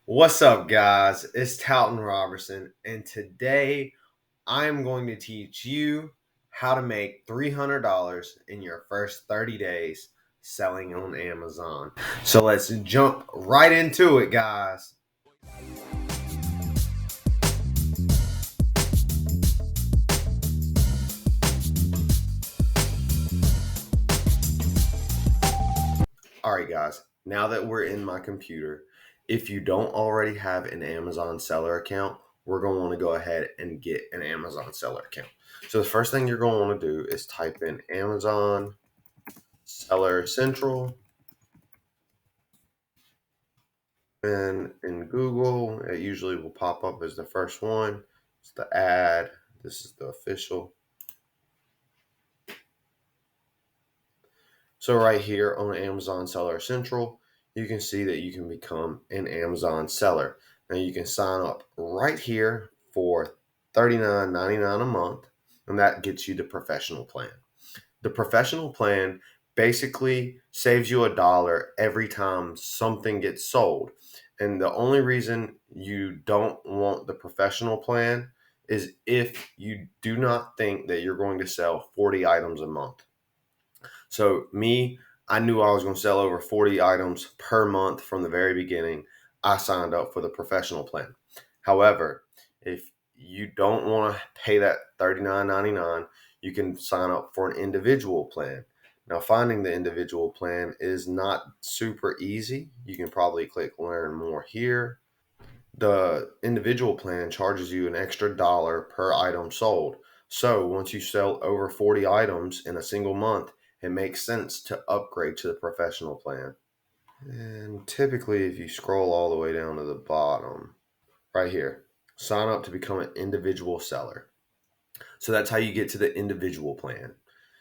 What's up, guys? It's Talton Robertson, and today I'm going to teach you how to make $300 in your first 30 days selling on Amazon. So let's jump right into it, guys. All right, guys, now that we're in my computer, if you don't already have an Amazon seller account, we're going to want to go ahead and get an Amazon seller account. So the first thing you're going to want to do is type in Amazon Seller Central. And in Google, it usually will pop up as the first one. It's the ad. This is the official. So right here on Amazon Seller Central, you can see that you can become an Amazon seller. Now you can sign up right here for $39.99 a month, and that gets you the professional plan. The professional plan basically saves you $1 every time something gets sold. And the only reason you don't want the professional plan is if you do not think that you're going to sell 40 items a month. So, I knew I was going to sell over 40 items per month from the very beginning. I signed up for the professional plan. However, if you don't want to pay that $39.99, you can sign up for an individual plan. Now, finding the individual plan is not super easy. You can probably click learn more here. The individual plan charges you an extra dollar per item sold. So once you sell over 40 items in a single month, it makes sense to upgrade to the professional plan. And typically, if you scroll all the way down to the bottom, right here, sign up to become an individual seller. So that's how you get to the individual plan.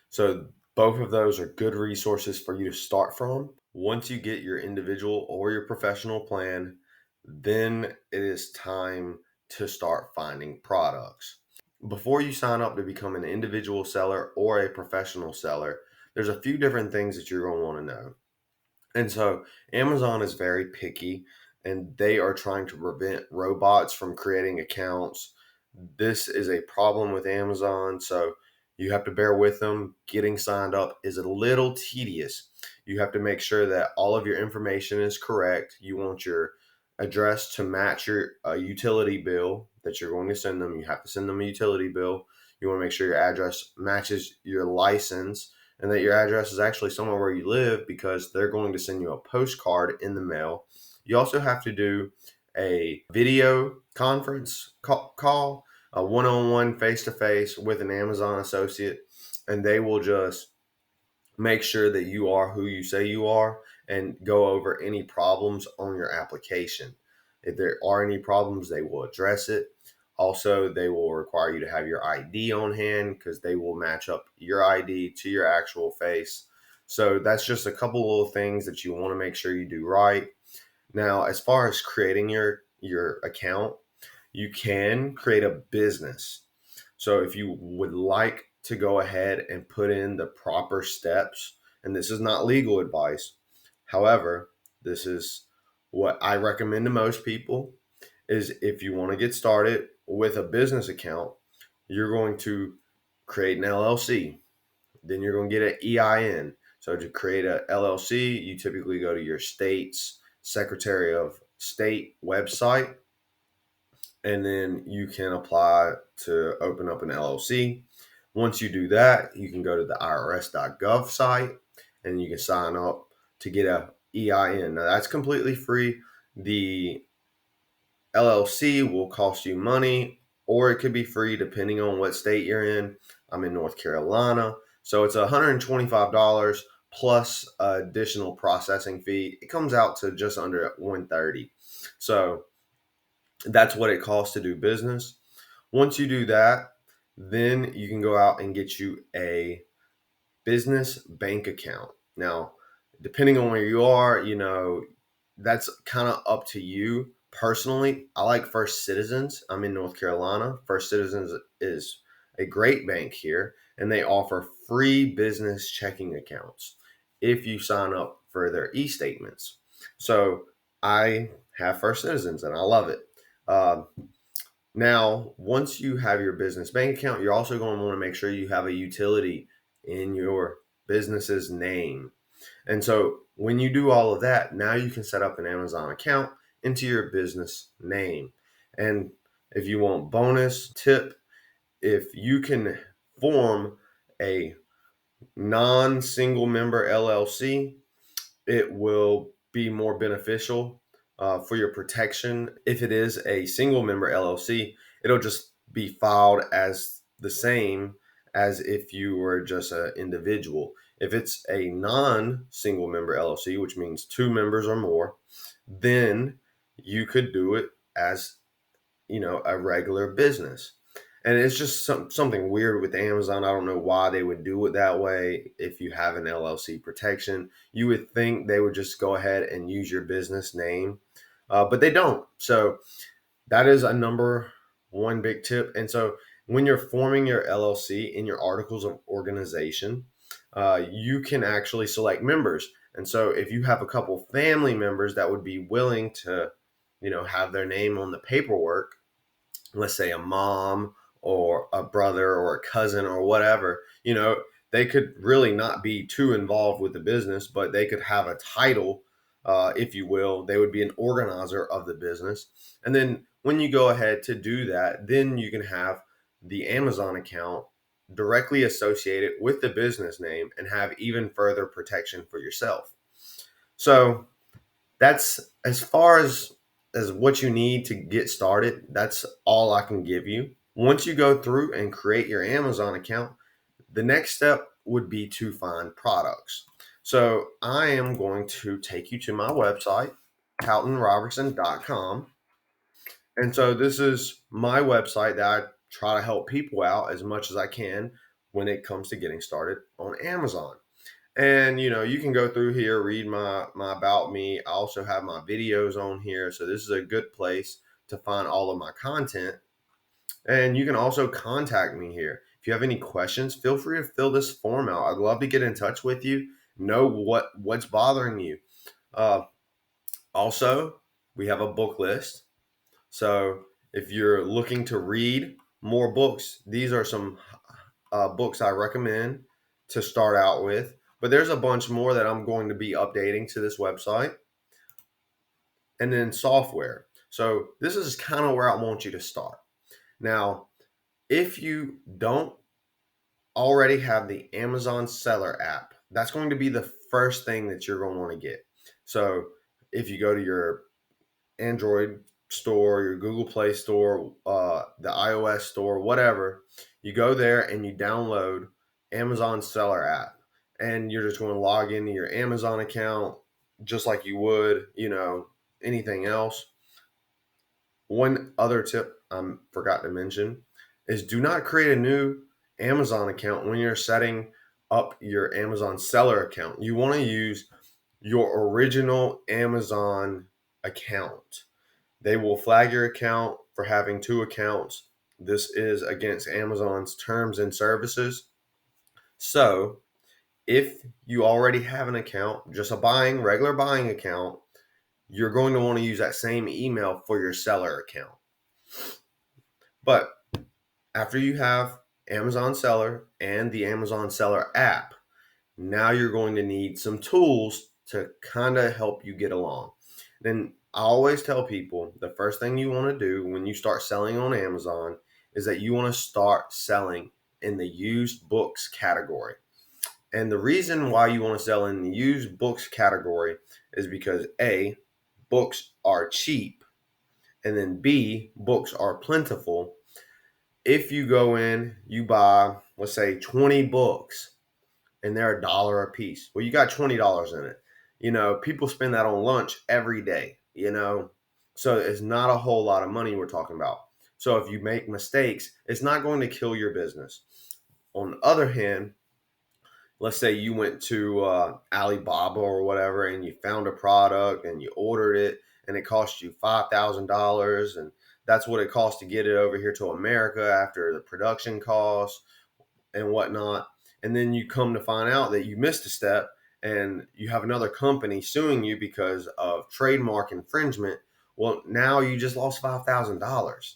So both of those are good resources for you to start from. Once you get your individual or your professional plan, then it is time to start finding products. Before you sign up to become an individual seller or a professional seller, there's a few different things that you're going to want to know. And so Amazon is very picky and they are trying to prevent robots from creating accounts. This is a problem with Amazon. So you have to bear with them. Getting signed up is a little tedious. You have to make sure that all of your information is correct. You want your address to match your utility bill that you're going to send them. You have to send them a utility bill. You want to make sure your address matches your license and that your address is actually somewhere where you live because they're going to send you a postcard in the mail. You also have to do a video conference call, a one-on-one face-to-face with an Amazon associate, and they will just make sure that you are who you say you are and go over any problems on your application. If there are any problems, they will address it. Also, they will require you to have your ID on hand because they will match up your ID to your actual face. So that's just a couple little things that you want to make sure you do right. Now, as far as creating your account, you can create a business. So if you would like to go ahead and put in the proper steps, and this is not legal advice, however, this is what I recommend to most people is if you want to get started with a business account, you're going to create an LLC. Then you're going to get an EIN. So to create a LLC, you typically go to your state's Secretary of State website and then you can apply to open up an LLC. Once you do that, you can go to the irs.gov site and you can sign up to get a EIN. Now that's completely free. The LLC will cost you money or it could be free depending on what state you're in. I'm in North Carolina, so it's $125 plus additional processing fee. It comes out to just under $130. So that's what it costs to do business. Once you do that, then you can go out and get you a business bank account. Now, depending on where you are, that's kind of up to you. Personally, I like First Citizens. I'm in North Carolina. First Citizens is a great bank here, and they offer free business checking accounts if you sign up for their e-statements. So I have first citizens, and I love it. Um, Now, once you have your business bank account, you're also going to want to make sure you have a utility in your business's name. And so when you do all of that, now you can set up an Amazon account into your business name. And if you want bonus tip, if you can form a non-single member LLC, it will be more beneficial for your protection. If it is a single member LLC, it'll just be filed as the same as if you were just an individual. If it's a non single member LLC, which means two members or more, then you could do it as a regular business. And it's just something weird with Amazon. I don't know why they would do it that way. If you have an LLC protection, you would think they would just go ahead and use your business name, but they don't. So that is a number one big tip. And so when you're forming your LLC in your articles of organization, you can actually select members. And so if you have a couple family members that would be willing to, have their name on the paperwork, let's say a mom or a brother or a cousin or whatever, they could really not be too involved with the business, but they could have a title, if you will. They would be an organizer of the business. And then when you go ahead to do that, then you can have the Amazon account directly associated with the business name and have even further protection for yourself. So that's as far as what you need to get started. That's all I can give you. Once you go through and create your Amazon account, the next step would be to find products. So I am going to take you to my website, houghtonrobertson.com. And so this is my website that I try to help people out as much as I can when it comes to getting started on Amazon. And you can go through here, read my about me. I also have my videos on here, so this is a good place to find all of my content. And you can also contact me here if you have any questions. Feel free to fill this form out. I'd love to get in touch with you, know what's bothering you. uh, Also, we have a book list. So if you're looking to read more books, these are some books I recommend to start out with. But there's a bunch more that I'm going to be updating to this website. And then software. So this is kind of where I want you to start. Now, if you don't already have the Amazon Seller app, that's going to be the first thing that you're going to want to get. So if you go to your Android store, your Google Play store, the iOS store, whatever, you go there and you download Amazon Seller app, and you're just going to log into your Amazon account just like you would, anything else. One other tip I forgot to mention is do not create a new Amazon account when you're setting up your Amazon Seller account. You want to use your original Amazon account. They will flag your account for having two accounts. This is against Amazon's terms and services. So, if you already have an account, just a regular buying account, you're going to want to use that same email for your seller account. But after you have Amazon Seller and the Amazon Seller app, now you're going to need some tools to kind of help you get along. Then I always tell people the first thing you want to do when you start selling on Amazon is that you want to start selling in the used books category. And the reason why you want to sell in the used books category is because A, books are cheap, and then B, books are plentiful. If you go in, you buy, let's say, 20 books, and they're $1 a piece. Well, you got $20 in it. People spend that on lunch every day, So it's not a whole lot of money we're talking about. So if you make mistakes, it's not going to kill your business. On the other hand, let's say you went to Alibaba or whatever, and you found a product and you ordered it, and it cost you $5,000, and that's what it costs to get it over here to America after the production costs and whatnot. And then you come to find out that you missed a step and you have another company suing you because of trademark infringement. Well, now you just lost $5,000,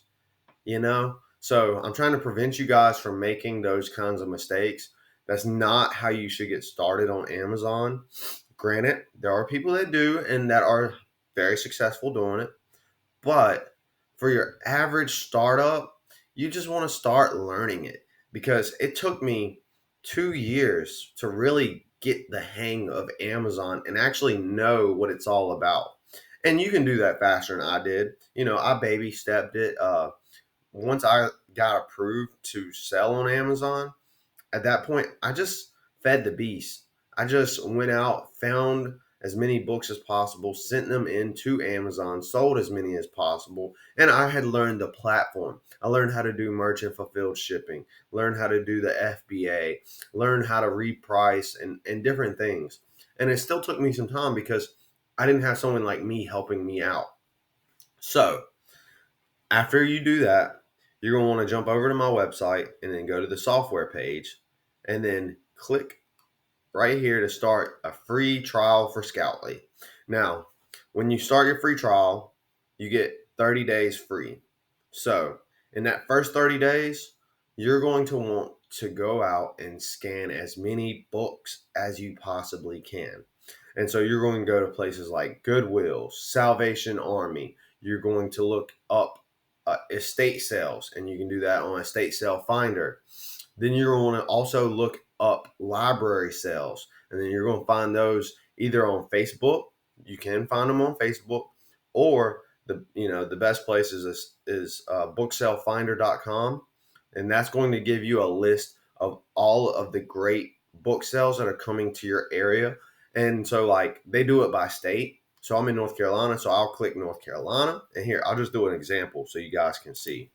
you know? So I'm trying to prevent you guys from making those kinds of mistakes. That's not how you should get started on Amazon. Granted, there are people that do and that are very successful doing it. But for your average startup, you just want to start learning it, because it took me 2 years to really get the hang of Amazon and actually know what it's all about. And you can do that faster than I did. I baby stepped it. Once I got approved to sell on Amazon, at that point, I just fed the beast. I just went out, found as many books as possible, sent them into Amazon, sold as many as possible, and I had learned the platform. I learned how to do merchant fulfilled shipping, learned how to do the FBA, learnned how to reprice and different things. And it still took me some time because I didn't have someone like me helping me out. So after you do that, you're going to want to jump over to my website and then go to the software page and then click right here to start a free trial for Scoutly. Now, when you start your free trial, you get 30 days free. So, in that first 30 days, you're going to want to go out and scan as many books as you possibly can. And so you're going to go to places like Goodwill, Salvation Army. You're going to look up estate sales, and you can do that on Estate Sale Finder. Then you're going to also look up library sales, and then you're going to find those either on Facebook. You can find them on Facebook, or the best place is booksalefinder.com, and that's going to give you a list of all of the great book sales that are coming to your area. And so, like, they do it by state. So I'm in North Carolina, so I'll click North Carolina, and here I'll just do an example so you guys can see.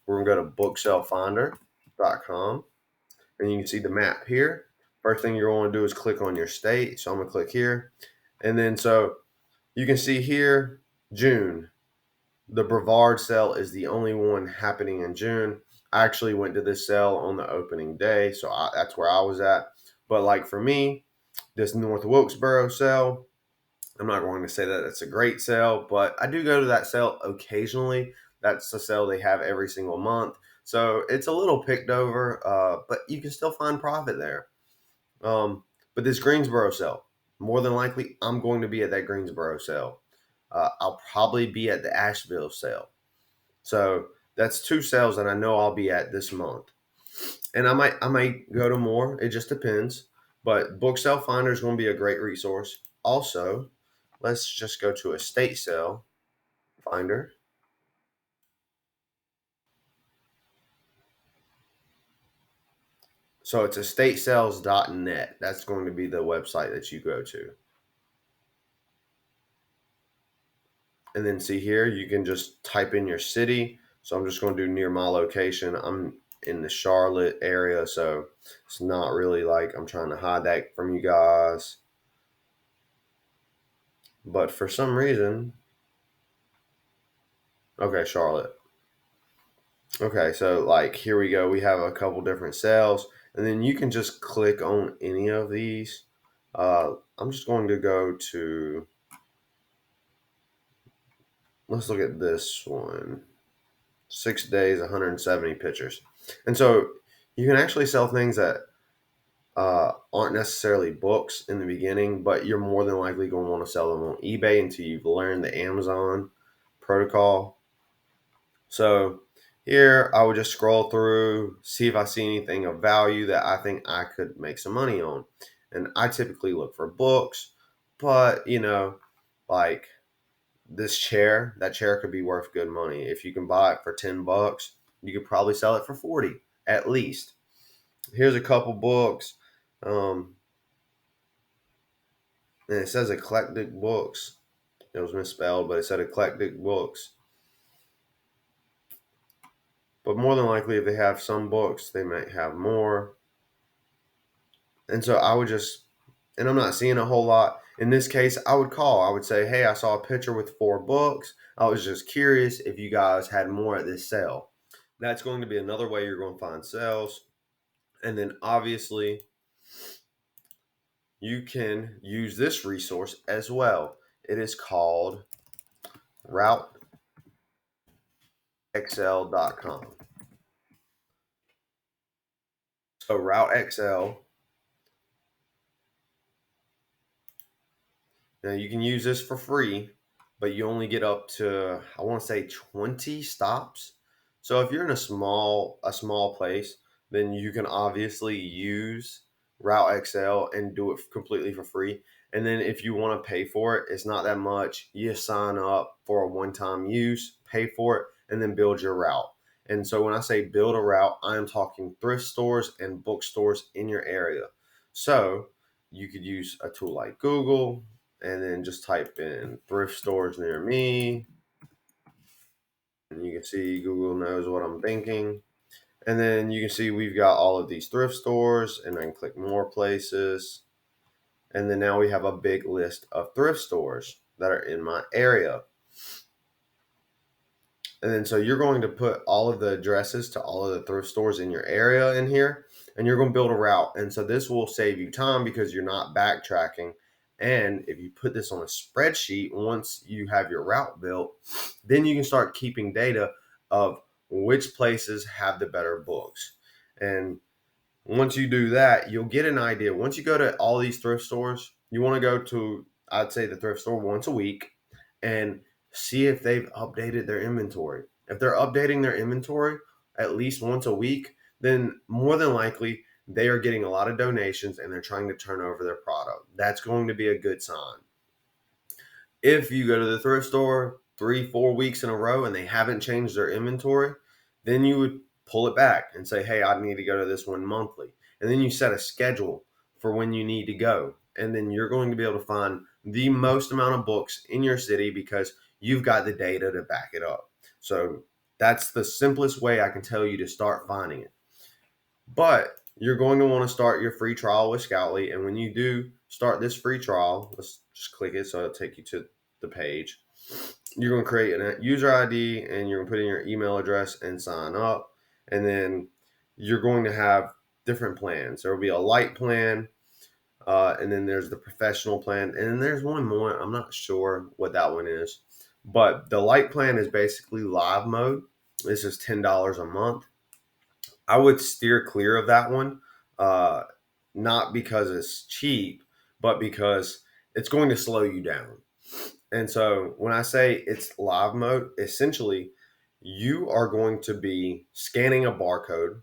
We're gonna go to booksalefinder.com, and you can see the map here. First thing you're going to do is click on your state. So I'm going to click here. And then so you can see here, June. The Brevard sale is the only one happening in June. I actually went to this sale on the opening day, so that's where I was at. But like for me, this North Wilkesboro sale, I'm not going to say that it's a great sale, but I do go to that sale occasionally. That's a sale they have every single month. So it's a little picked over, but you can still find profit there. But this Greensboro sale, more than likely, I'm going to be at that Greensboro sale. I'll probably be at the Asheville sale. So that's two sales that I know I'll be at this month. And I might go to more. It just depends. But Book Sale Finder is going to be a great resource. Also, let's just go to Estate Sale Finder. So it's estatesales.net. That's going to be the website that you go to. And then see here, you can just type in your city. So I'm just going to do near my location. I'm in the Charlotte area, so it's not really like I'm trying to hide that from you guys. But for some reason, okay, Charlotte. Okay, so like here we go. We have a couple different sales, and then you can just click on any of these. I'm just going to go to, let's look at this one. 6 days, 170 pictures. And so you can actually sell things that aren't necessarily books in the beginning, but you're more than likely going to want to sell them on eBay until you've learned the Amazon protocol. So here I would just scroll through, see if I see anything of value that I think I could make some money on. And I typically look for books, but like this chair, that chair could be worth good money. If you can buy it for $10, you could probably sell it for 40 at least. Here's a couple books. And it says eclectic books. It was misspelled, but it said eclectic books. But more than likely, if they have some books, they might have more. And so I would just, and I'm not seeing a whole lot. In this case, I would call. I would say, hey, I saw a picture with 4 books. I was just curious if you guys had more at this sale. That's going to be another way you're going to find sales. And then obviously, you can use this resource as well. It is called routeXL.com. So RouteXL, now you can use this for free, but you only get up to, I want to say, 20 stops. So if you're in a small place, then you can obviously use RouteXL and do it completely for free. And then if you want to pay for it, it's not that much. You sign up for a one-time use, pay for it, and then build your route. And so when I say build a route, I'm talking thrift stores and bookstores in your area. So you could use a tool like Google, and then just type in thrift stores near me. And you can see Google knows what I'm thinking. And then you can see we've got all of these thrift stores, and I can click more places. And then now we have a big list of thrift stores that are in my area. And then so you're going to put all of the addresses to all of the thrift stores in your area in here, and you're going to build a route. And so this will save you time because you're not backtracking. And if you put this on a spreadsheet, once you have your route built, then you can start keeping data of which places have the better books. And once you do that, you'll get an idea. Once you go to all these thrift stores, you want to go to, I'd say, the thrift store once a week and see if they've updated their inventory. If they're updating their inventory at least once a week, then more than likely they are getting a lot of donations and they're trying to turn over their product. That's going to be a good sign. If you go to the thrift store 3-4 weeks in a row and they haven't changed their inventory, then you would pull it back and say, hey, I need to go to this one monthly. And then you set a schedule for when you need to go. And then you're going to be able to find the most amount of books in your city because you've got the data to back it up. So that's the simplest way I can tell you to start finding it. But you're going to want to start your free trial with Scoutly. And when you do start this free trial, let's just click it so it'll take you to the page. You're going to create a user ID and you're going to put in your email address and sign up. And then you're going to have different plans. There will be a light plan, and then there's the professional plan. And then there's one more. I'm not sure what that one is. But the light plan is basically live mode. This is $10 a month. I would steer clear of that one, not because it's cheap, but because it's going to slow you down. And so when I say it's live mode, essentially you are going to be scanning a barcode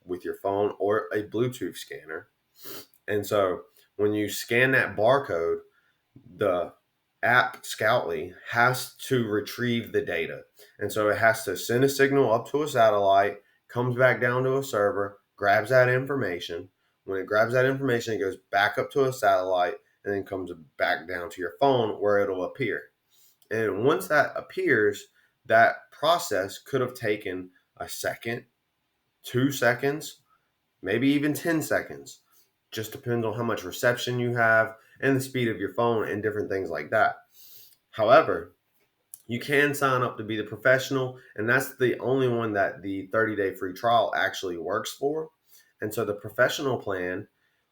with your phone or a Bluetooth scanner. And so when you scan that barcode, the app Scoutly has to retrieve the data. And so it has to send a signal up to a satellite, comes back down to a server, grabs that information. When it grabs that information, it goes back up to a satellite and then comes back down to your phone where it'll appear. And once that appears, that process could have taken a second, 2 seconds, maybe even 10 seconds. Just depends on how much reception you have and the speed of your phone and different things like that. However, you can sign up to be the professional, and that's the only one that the 30-day free trial actually works for. And so the professional plan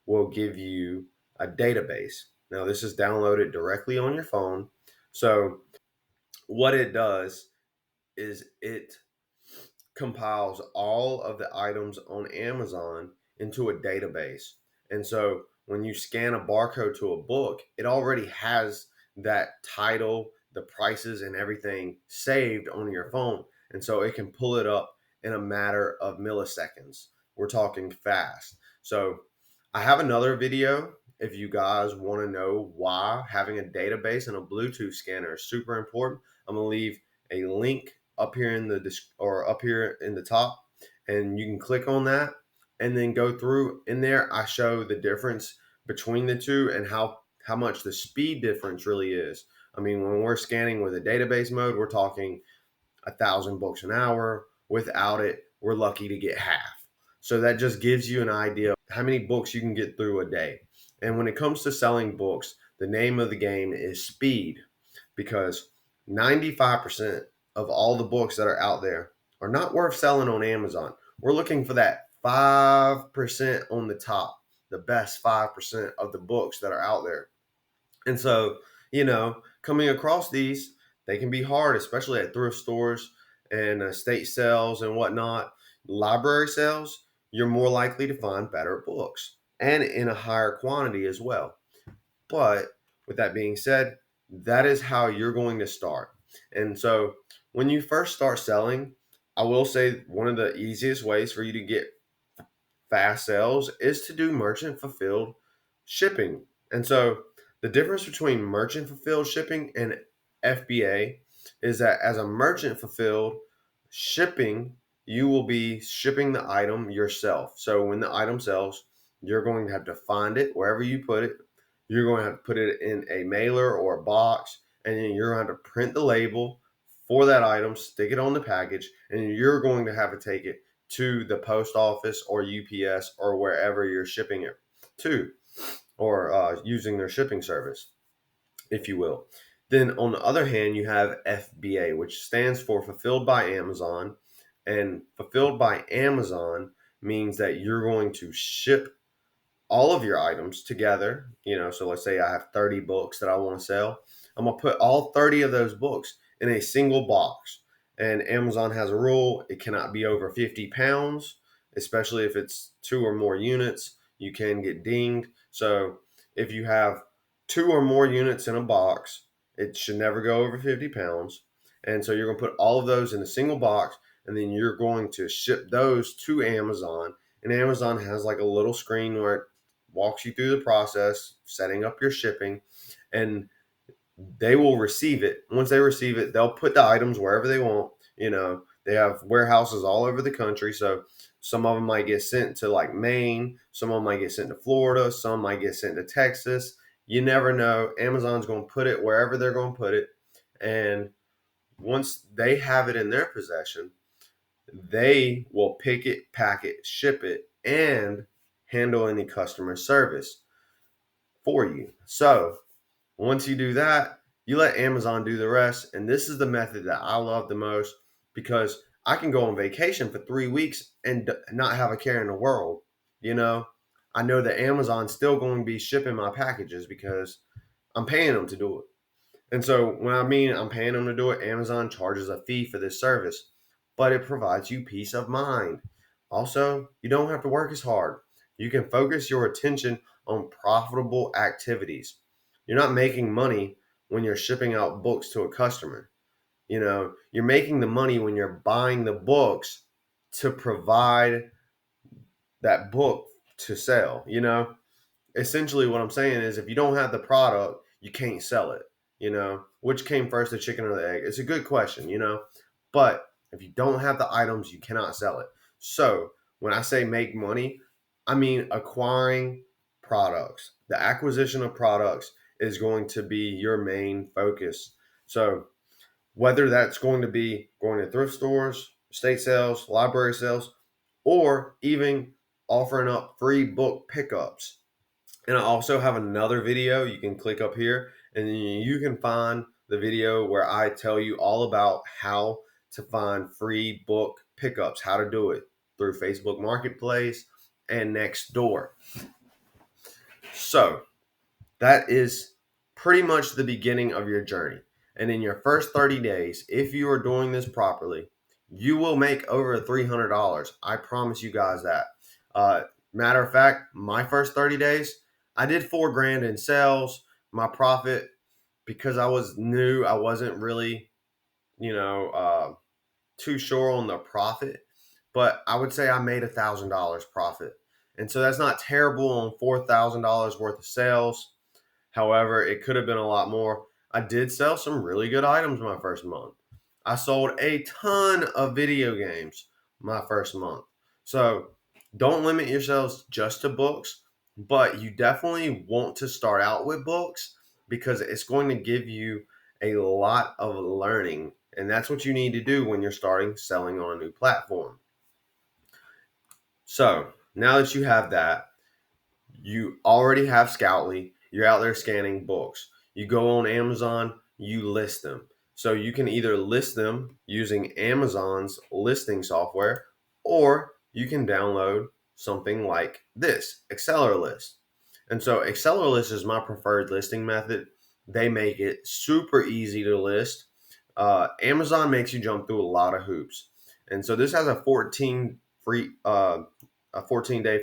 will give you a database. Now, this is downloaded directly on your phone. So what it does is it compiles all of the items on Amazon into a database. And so when you scan a barcode to a book, it already has that title, the prices, and everything saved on your phone. And so it can pull it up in a matter of milliseconds. We're talking fast. So I have another video if you guys want to know why having a database and a Bluetooth scanner is super important. I'm going to leave a link up here in the up here in the top, and you can click on that and then go through. In there I show the difference between the two and how much the speed difference really is. I mean, when we're scanning with a database mode, we're talking 1,000 books an hour. Without it, we're lucky to get half. So that just gives you an idea of how many books you can get through a day. And when it comes to selling books, the name of the game is speed, because 95% of all the books that are out there are not worth selling on Amazon. We're looking for that 5% on the top, the best 5% of the books that are out there. And so, coming across these, They can be hard, especially at thrift stores and estate sales and whatnot. Library sales, you're more likely to find better books and in a higher quantity as well. But with that being said, that is how you're going to start. And so when you first start selling, I will say one of the easiest ways for you to get fast sales is to do merchant fulfilled shipping. And so the difference between merchant fulfilled shipping and FBA is that as a merchant fulfilled shipping, you will be shipping the item yourself. So when the item sells, you're going to have to find it wherever you put it. You're going to have to put it in a mailer or a box, and then you're going to have to print the label for that item, stick it on the package, and you're going to have to take it to the post office or UPS or wherever you're shipping it to, or using their shipping service, if you will. Then on the other hand, you have FBA, which stands for Fulfilled by Amazon. And Fulfilled by Amazon means that you're going to ship all of your items together. So let's say I have 30 books that I want to sell. I'm going to put all 30 of those books in a single box. And Amazon has a rule, it cannot be over 50 pounds, especially if it's 2 or more units. You can get dinged. So if you have 2 or more units in a box, it should never go over 50 pounds. And so you're going to put all of those in a single box, and then you're going to ship those to Amazon. And Amazon has like a little screen where it walks you through the process, setting up your shipping, and they will receive it. Once they receive it, they'll put the items wherever they want. They have warehouses all over the country. So some of them might get sent to like Maine, some of them might get sent to Florida, some might get sent to Texas. You never know. Amazon's going to put it wherever they're going to put it. And once they have it in their possession, they will pick it, pack it, ship it, and handle any customer service for you. So once you do that, you let Amazon do the rest. And this is the method that I love the most, because I can go on vacation for 3 weeks and not have a care in the world. I know that Amazon's still going to be shipping my packages because I'm paying them to do it. And so when I mean I'm paying them to do it, Amazon charges a fee for this service, but it provides you peace of mind. Also, you don't have to work as hard. You can focus your attention on profitable activities. You're not making money when you're shipping out books to a customer. You're making the money when you're buying the books to provide that book to sell. Essentially what I'm saying is, if you don't have the product, you can't sell it. Which came first, the chicken or the egg? It's a good question, but if you don't have the items, you cannot sell it. So when I say make money, I mean acquiring products. The acquisition of products is going to be your main focus. So whether that's going to be going to thrift stores, estate sales, library sales, or even offering up free book pickups. And I also have another video you can click up here, and then you can find the video where I tell you all about how to find free book pickups, how to do it through Facebook Marketplace and Nextdoor. So that is pretty much the beginning of your journey. And in your first 30 days, if you are doing this properly, you will make over $300. I promise you guys that. Matter of fact, my first 30 days, I did $4,000 in sales. My profit, because I was new, I wasn't really, too sure on the profit, but I would say I made $1,000 profit. And so that's not terrible on $4,000 worth of sales. However, it could have been a lot more. I did sell some really good items my first month. I sold a ton of video games my first month. So don't limit yourselves just to books, but you definitely want to start out with books because it's going to give you a lot of learning. And that's what you need to do when you're starting selling on a new platform. So now that you have that, you already have Scoutly. You're out there scanning books. You go on Amazon, you list them. So you can either list them using Amazon's listing software, or you can download something like this, Accelerlist. And so Accelerlist is my preferred listing method. They make it super easy to list. Amazon makes you jump through a lot of hoops, and so this has a 14-day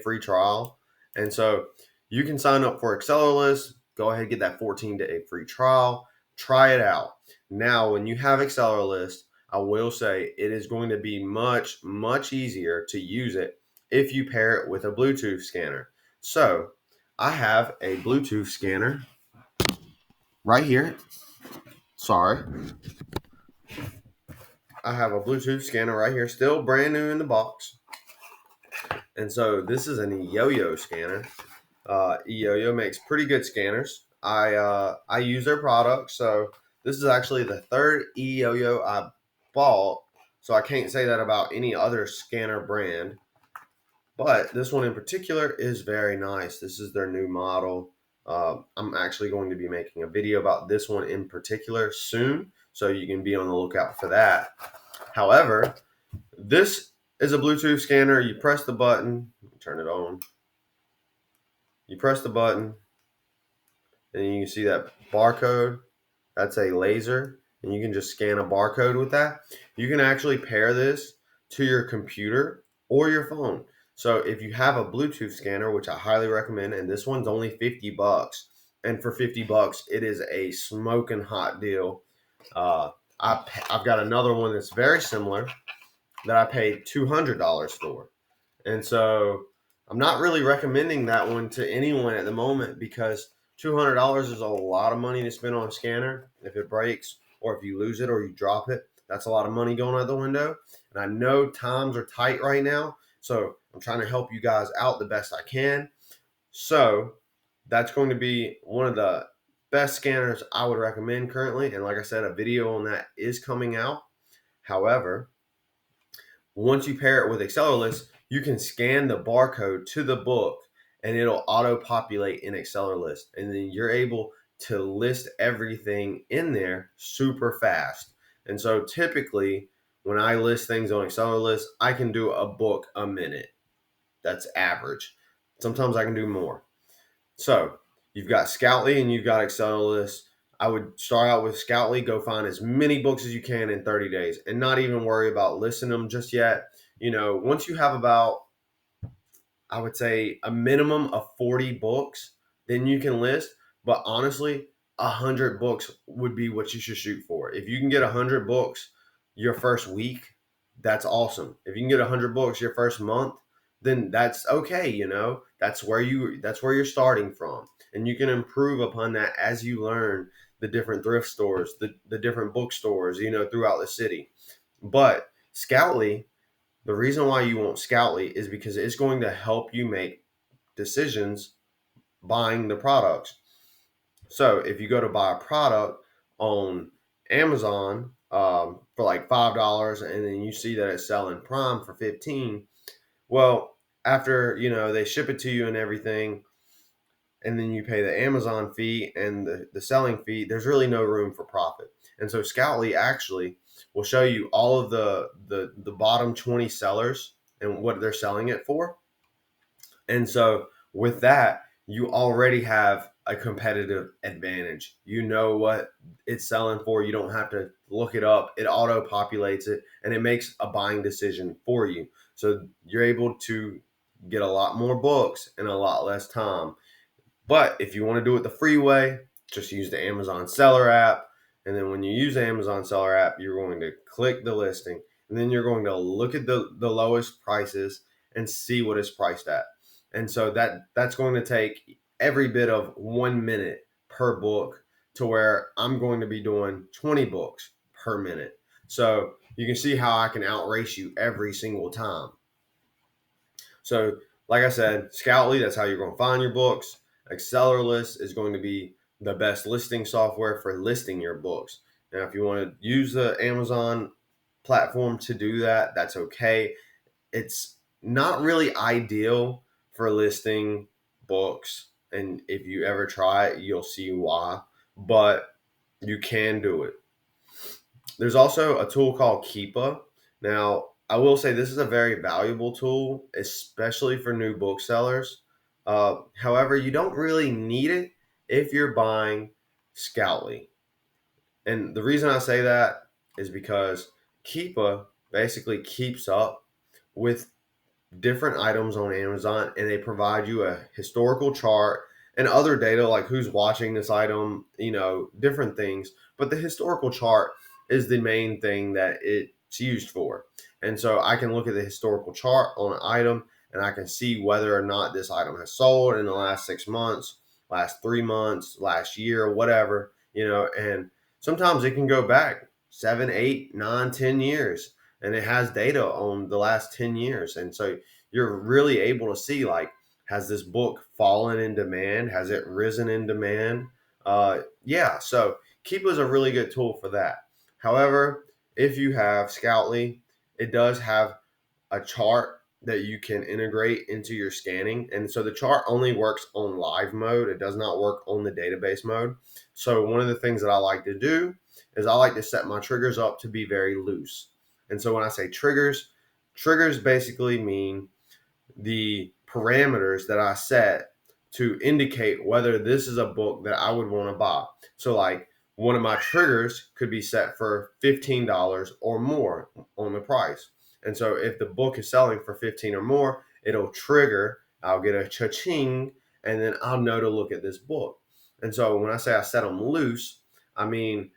free trial, and so you can sign up for Accelerlist. Go ahead and get that 14-day free trial. Try it out. Now, when you have Accelerlist, I will say it is going to be much easier to use it if you pair it with a Bluetooth scanner. So I have a Bluetooth scanner right here. Sorry. I have a Bluetooth scanner right here, still brand new in the box. And so this is an eYoYo scanner. eYoYo makes pretty good scanners. I use their product, so this is actually the third eYoYo I bought. So I can't say that about any other scanner brand, but this one in particular is very nice. This is their new model. I'm actually going to be making a video about this one in particular soon, so you can be on the lookout for that. However, this is a Bluetooth scanner. You press the button, turn it on. You press the button, and you can see that barcode. That's a laser, and you can just scan a barcode with that. You can actually pair this to your computer or your phone. So if you have a Bluetooth scanner, which I highly recommend, and this one's only $50, and for $50, it is a smoking hot deal. I've got another one that's very similar that I paid $200 for. And so I'm not really recommending that one to anyone at the moment because $200 is a lot of money to spend on a scanner. If it breaks or if you lose it or you drop it, that's a lot of money going out the window. And I know times are tight right now, so I'm trying to help you guys out the best I can. So that's going to be one of the best scanners I would recommend currently. And like I said, a video on that is coming out. However, once you pair it with Accelerlist, you can scan the barcode to the book and it'll auto populate in Accelerlist. And then you're able to list everything in there super fast. And so typically, when I list things on Accelerlist, I can do a book a minute. That's average. Sometimes I can do more. So you've got Scoutly and you've got Accelerlist. I would start out with Scoutly, go find as many books as you can in 30 days and not even worry about listing them just yet. You know, once you have about, I would say, a minimum of 40 books, then you can list. But honestly, 100 books would be what you should shoot for. If you can get 100 books your first week, that's awesome. If you can get 100 books your first month, then that's okay. You know, that's where you're starting from, and you can improve upon that as you learn the different thrift stores, the different bookstores, you know, throughout the city. But Scoutly, the reason why you want Scoutly is because it's going to help you make decisions buying the products. So if you go to buy a product on Amazon for like $5, and then you see that it's selling Prime for 15, well, after you know they ship it to you and everything, and then you pay the Amazon fee and the selling fee, there's really no room for profit. And so Scoutly actually will show you all of the bottom 20 sellers and what they're selling it for. And so with that, you already have a competitive advantage. You know what it's selling for. You don't have to look it up. It auto populates it and it makes a buying decision for you. So you're able to get a lot more books in a lot less time. But if you want to do it the free way, just use the Amazon Seller app. And then when you use the Amazon Seller app, you're going to click the listing. And then you're going to look at the lowest prices and see what it's priced at. And so that's going to take every bit of 1 minute per book to where I'm going to be doing 20 books per minute. So you can see how I can outrace you every single time. So, like I said, Scoutly, that's how you're going to find your books. Accelerlist is going to be the best listing software for listing your books. Now, if you want to use the Amazon platform to do that, that's okay. It's not really ideal for listing books. And if you ever try it, you'll see why. But you can do it. There's also a tool called Keepa. Now, I will say this is a very valuable tool, especially for new booksellers. However, you don't really need it if you're buying Scoutly. And the reason I say that is because Keepa basically keeps up with different items on Amazon, and they provide you a historical chart and other data like who's watching this item, different things. But the historical chart is the main thing that it's used for. And so I can look at the historical chart on an item and I can see whether or not this item has sold in the last 6 months, last 3 months, last year, whatever, and sometimes it can go back 7, 8, 9, 10 years, and it has data on the last 10 years. And so you're really able to see, like, has this book fallen in demand? Has it risen in demand? Yeah, so Keepa is a really good tool for that. However, if you have Scoutly, it does have a chart that you can integrate into your scanning. And so the chart only works on live mode. It does not work on the database mode. So one of the things that I like to do is I like to set my triggers up to be very loose. And so when I say triggers basically mean the parameters that I set to indicate whether this is a book that I would want to buy. So like one of my triggers could be set for $15 or more on the price. And so if the book is selling for 15 or more, it'll trigger, I'll get a cha-ching, and then I'll know to look at this book. And so when I say I set them loose, I mean,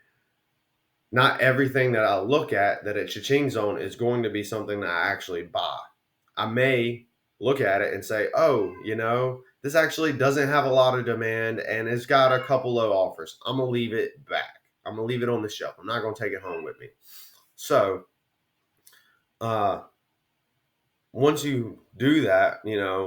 not everything that I look at that it cha-chings on is going to be something that I actually buy. I may look at it and say, oh, this actually doesn't have a lot of demand and it's got a couple of offers. I'm going to leave it back. I'm going to leave it on the shelf. I'm not going to take it home with me. So, once you do that,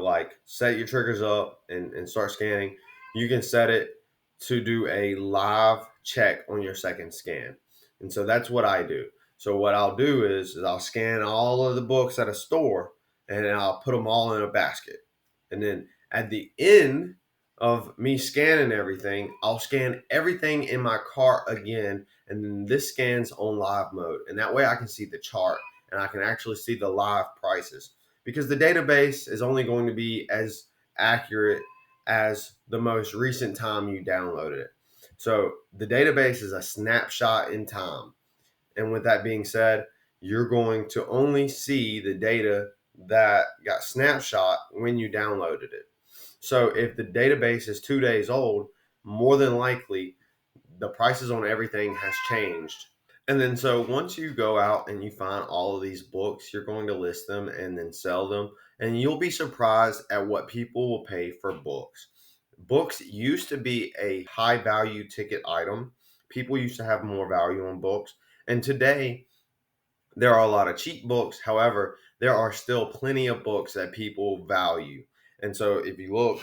like set your triggers up and start scanning, you can set it to do a live check on your second scan. And so that's what I do. So what I'll do is I'll scan all of the books at a store and I'll put them all in a basket. And then at the end of me scanning everything, I'll scan everything in my cart again. And then this scans on live mode. And that way I can see the chart and I can actually see the live prices, because the database is only going to be as accurate as the most recent time you downloaded it. So the database is a snapshot in time. And with that being said, you're going to only see the data that got snapshot when you downloaded it. So if the database is 2 days old, more than likely the prices on everything has changed. And then so once you go out and you find all of these books, you're going to list them and then sell them. And you'll be surprised at what people will pay for books. Books used to be a high value ticket item. People used to have more value on books. And today, there are a lot of cheap books. However, there are still plenty of books that people value. And so if you look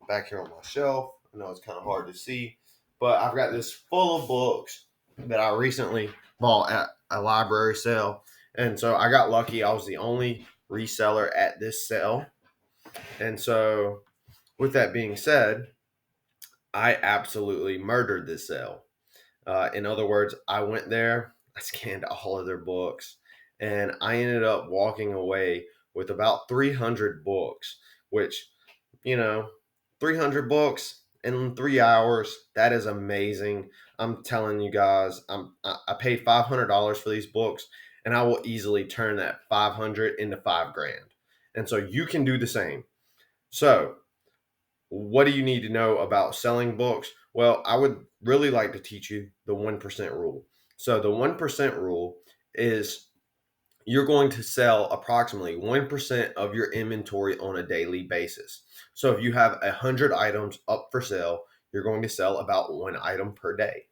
back here on my shelf, I know it's kind of hard to see, but I've got this full of books that I recently bought at a library sale. And so I got lucky. I was the only reseller at this sale. And so with that being said, I absolutely murdered this sale. In other words, I went there, I scanned all of their books, and I ended up walking away with about 300 books, which, you know, 300 books in 3 hours, that is amazing. I'm telling you guys, I paid $500 for these books, and I will easily turn that 500 into 5 grand. And so you can do the same. So what do you need to know about selling books? Well, I would really like to teach you the 1% rule. So the 1% rule is you're going to sell approximately 1% of your inventory on a daily basis. So if you have 100 items up for sale, you're going to sell about 1 item per day.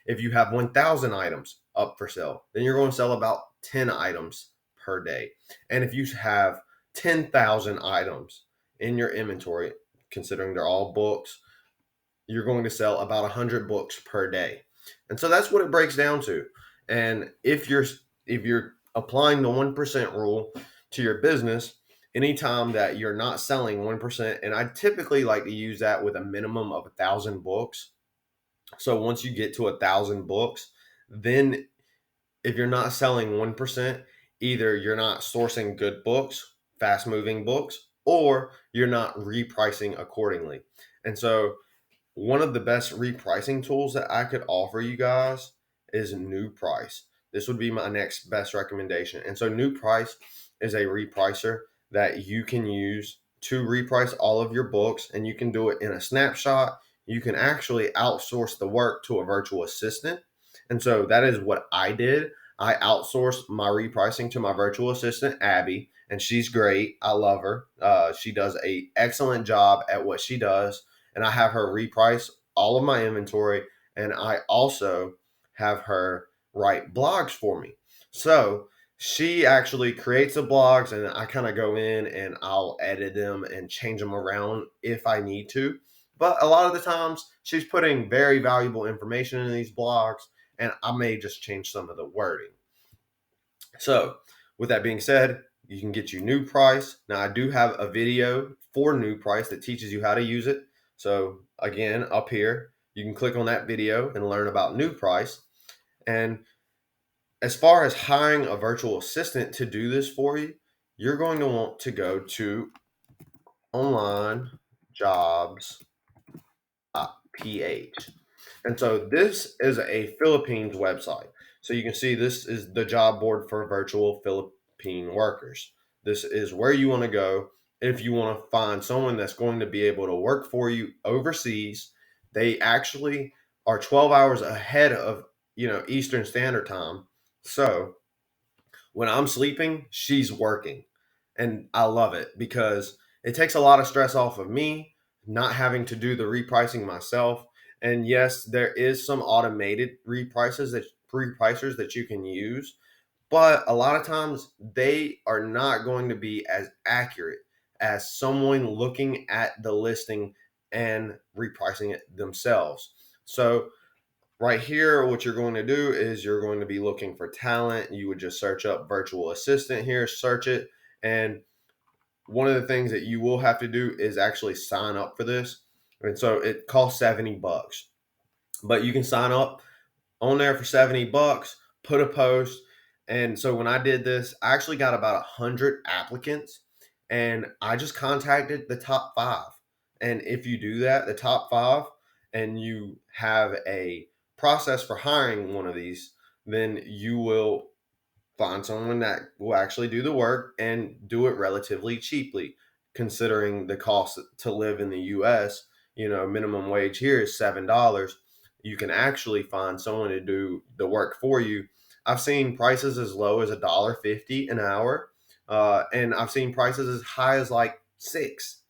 If you have 1,000 items up for sale, then you're going to sell about 10 items per day. And if you have 10,000 items in your inventory, considering they're all books, you're going to sell about 100 books per day. And so that's what it breaks down to. And if you're applying the 1% rule to your business, anytime that you're not selling 1%, and I typically like to use that with a minimum of 1,000 books. So once you get to 1,000 books, then if you're not selling 1%, either you're not sourcing good books, fast moving books, or you're not repricing accordingly. And so one of the best repricing tools that I could offer you guys is Nuprice. This would be my next best recommendation. And so Nuprice is a repricer that you can use to reprice all of your books, and you can do it in a snapshot. You can actually outsource the work to a virtual assistant. And so that is what I did. I outsourced my repricing to my virtual assistant, Abby, and she's great. I love her. She does a excellent job at what she does, and I have her reprice all of my inventory, and I also have her write blogs for me. So she actually creates the blogs, and I kind of go in and I'll edit them and change them around if I need to. But a lot of the times, she's putting very valuable information in these blogs, and I may just change some of the wording. So, with that being said, you can get you Nuprice. Now, I do have a video for Nuprice that teaches you how to use it. So, again, up here, you can click on that video and learn about Nuprice. And as far as hiring a virtual assistant to do this for you, you're going to want to go to onlinejobs.ph. And so this is a Philippines website. So you can see this is the job board for virtual Philippine workers. This is where you want to go if you want to find someone that's going to be able to work for you overseas. They actually are 12 hours ahead of, Eastern Standard Time. So when I'm sleeping, she's working. And I love it because it takes a lot of stress off of me not having to do the repricing myself. And yes, there is some automated repricers that you can use, but a lot of times they are not going to be as accurate as someone looking at the listing and repricing it themselves. So right here, what you're going to do is you're going to be looking for talent. You would just search up virtual assistant here, search it. And one of the things that you will have to do is actually sign up for this. And so it costs $70, but you can sign up on there for $70, put a post. And so when I did this, I actually got about 100 applicants, and I just contacted the top 5. And if you do that, the top 5, and you have a process for hiring one of these, then you will find someone that will actually do the work and do it relatively cheaply, considering the cost to live in the US. Minimum wage here is $7. You can actually find someone to do the work for you. I've seen prices as low as $1.50 an hour, and I've seen prices as high as like 6.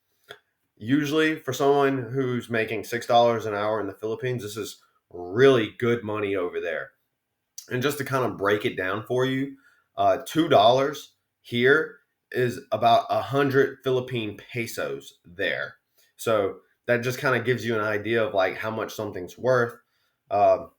Usually, for someone who's making $6 an hour in the Philippines, this is really good money over there. And just to kind of break it down for you, $2 here is about 100 Philippine pesos there. So that just kind of gives you an idea of like how much something's worth. Um,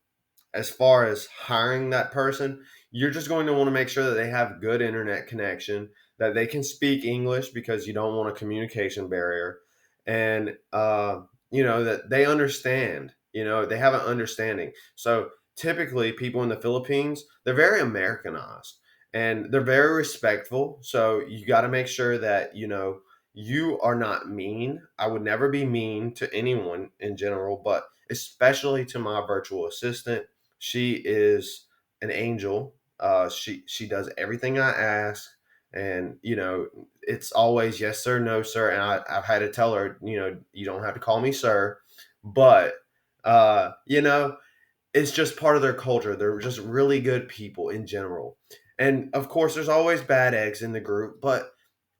as far as hiring that person, you're just going to want to make sure that they have good internet connection, that they can speak English because you don't want a communication barrier, and that they understand. They have an understanding. So typically, people in the Philippines, they're very Americanized and they're very respectful. So you got to make sure that you are not mean. I would never be mean to anyone in general, but especially to my virtual assistant. She is an angel. She does everything I ask, and it's always yes sir, no sir. And I've had to tell her, you don't have to call me sir, but it's just part of their culture. They're just really good people in general, and of course, there's always bad eggs in the group, but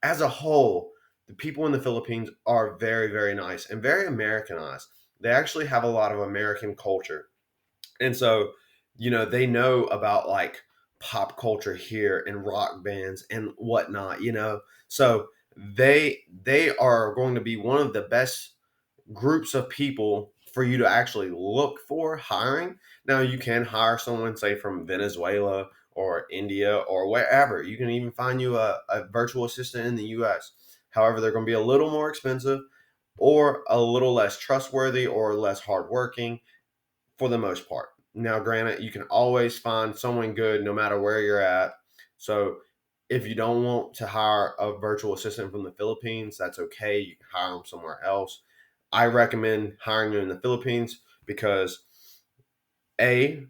as a whole, the people in the Philippines are very, very nice and very Americanized. They actually have a lot of American culture. And so, they know about like pop culture here and rock bands and whatnot. So they are going to be one of the best groups of people for you to actually look for hiring. Now you can hire someone, say from Venezuela or India or wherever. You can even find you a virtual assistant in the US. However, they're going to be a little more expensive or a little less trustworthy or less hardworking for the most part. Now, granted, you can always find someone good no matter where you're at. So if you don't want to hire a virtual assistant from the Philippines, that's okay. You can hire them somewhere else. I recommend hiring them in the Philippines because A,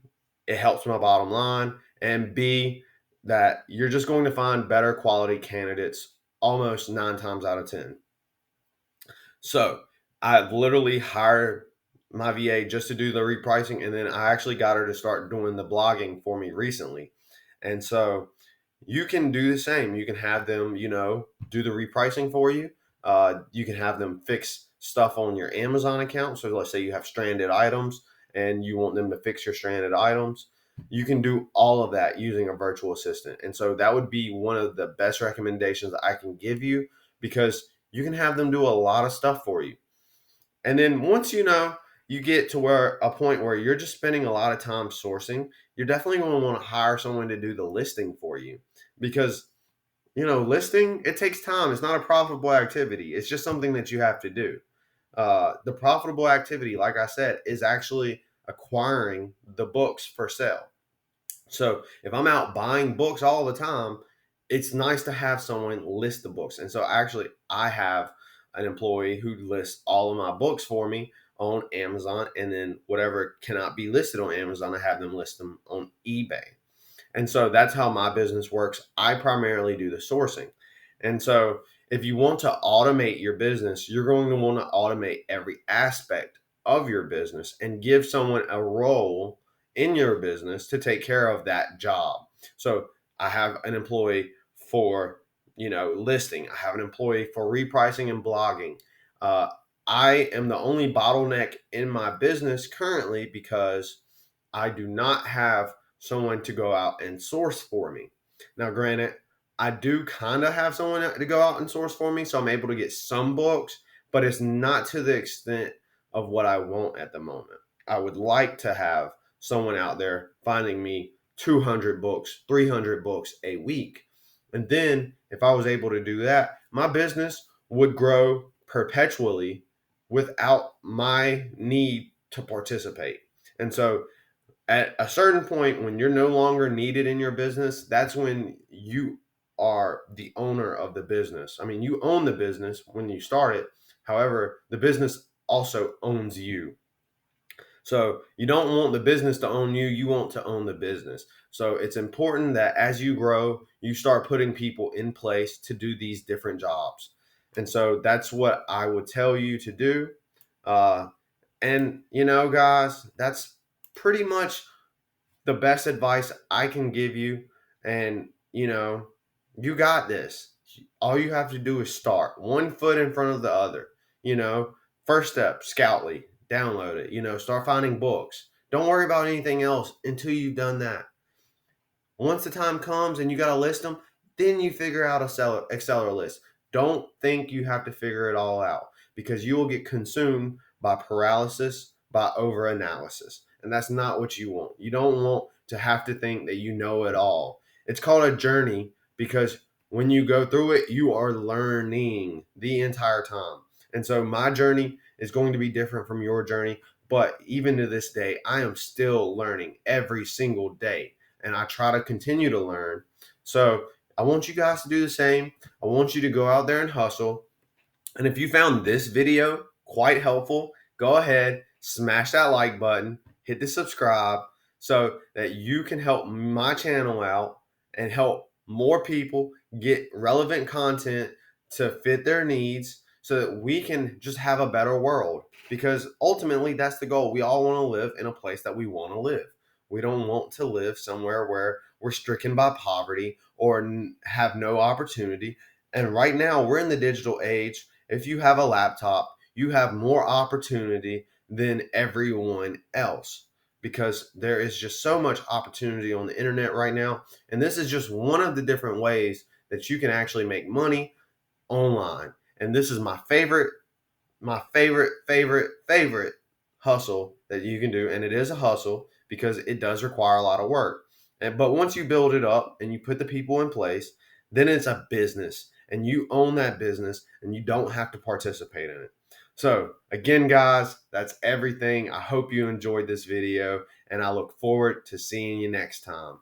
it helps my bottom line, and B, that you're just going to find better quality candidates almost 9 times out of 10. So I've literally hired my VA just to do the repricing, and then I actually got her to start doing the blogging for me recently. And so you can do the same. You can have them, do the repricing for you. You can have them fix stuff on your Amazon account. So let's say you have stranded items and you want them to fix your stranded items. You can do all of that using a virtual assistant. And so that would be one of the best recommendations I can give you, because you can have them do a lot of stuff for you. And then once you get to where a point where you're just spending a lot of time sourcing, you're definitely going to want to hire someone to do the listing for you, because listing, it takes time. It's not a profitable activity. It's just something that you have to do. The profitable activity, like I said, is actually acquiring the books for sale. So if I'm out buying books all the time, it's nice to have someone list the books. And so actually, I have an employee who lists all of my books for me on Amazon, and then whatever cannot be listed on Amazon, I have them list them on eBay. And so that's how my business works. I primarily do the sourcing. And so if you want to automate your business, you're going to want to automate every aspect of your business and give someone a role in your business to take care of that job. So I have an employee for, listing. I have an employee for repricing and blogging. Uh, I am the only bottleneck in my business currently because I do not have someone to go out and source for me. Now, granted, I do kind of have someone to go out and source for me, so I'm able to get some books, but it's not to the extent of what I want at the moment. I would like to have someone out there finding me 200 books, 300 books a week. And then if I was able to do that, my business would grow perpetually without my need to participate. And so at a certain point, when you're no longer needed in your business, that's when you are the owner of the business. I mean, you own the business when you start it. However, the business also owns you. So you don't want the business to own you. You want to own the business. So it's important that as you grow, you start putting people in place to do these different jobs. And so that's what I would tell you to do. And guys, that's pretty much the best advice I can give you. And, you got this. All you have to do is start one foot in front of the other. You know, First step, Scoutly, download it, start finding books. Don't worry about anything else until you've done that. Once the time comes and you got to list them, then you figure out Accelerlist. Don't think you have to figure it all out, because you will get consumed by paralysis, by overanalysis. And that's not what you want. You don't want to have to think that you know it all. It's called a journey because when you go through it, you are learning the entire time. And so my journey is going to be different from your journey. But even to this day, I am still learning every single day, and I try to continue to learn. So I want you guys to do the same. I want you to go out there and hustle. And if you found this video quite helpful, go ahead, smash that like button, hit the subscribe so that you can help my channel out and help more people get relevant content to fit their needs so that we can just have a better world. Because ultimately, that's the goal. We all want to live in a place that we want to live. We don't want to live somewhere where we're stricken by poverty or have no opportunity. And right now, we're in the digital age. If you have a laptop, you have more opportunity than everyone else, because there is just so much opportunity on the internet right now. And this is just one of the different ways that you can actually make money online. And this is my favorite hustle that you can do. And it is a hustle because it does require a lot of work. But once you build it up and you put the people in place, then it's a business and you own that business and you don't have to participate in it. So again, guys, that's everything. I hope you enjoyed this video and I look forward to seeing you next time.